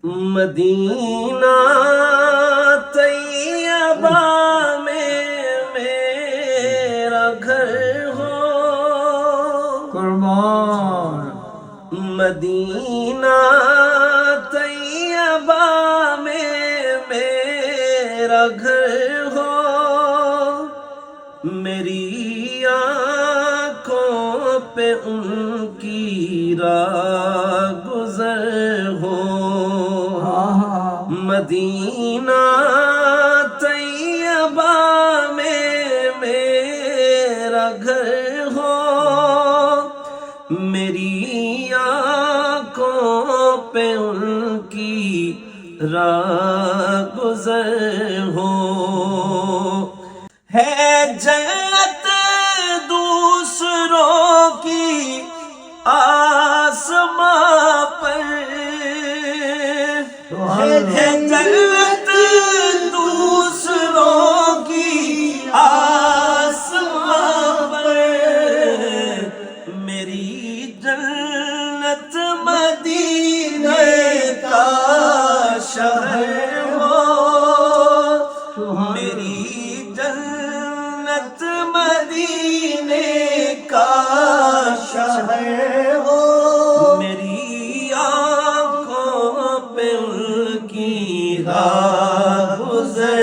مدینہ طیبہ میں میرا گھر ہو، قربان مدینہ طیبہ میں میرا گھر ہو، میری آنکھوں پہ ان کی راہ گزر ہو، مدینہ طیبہ میں میرا گھر ہو، میری آنکھوں پہ ان کی راہ گزر ہو، ہے جنت دوسروں کی آسماں پر، ہے جنت دوسروں کی آسماں پر، میری جنت مدینے کا شہر ہو، میری جنت مدینے کا شہر ہو، میری آنکھوں پہ ان کی راہ گزر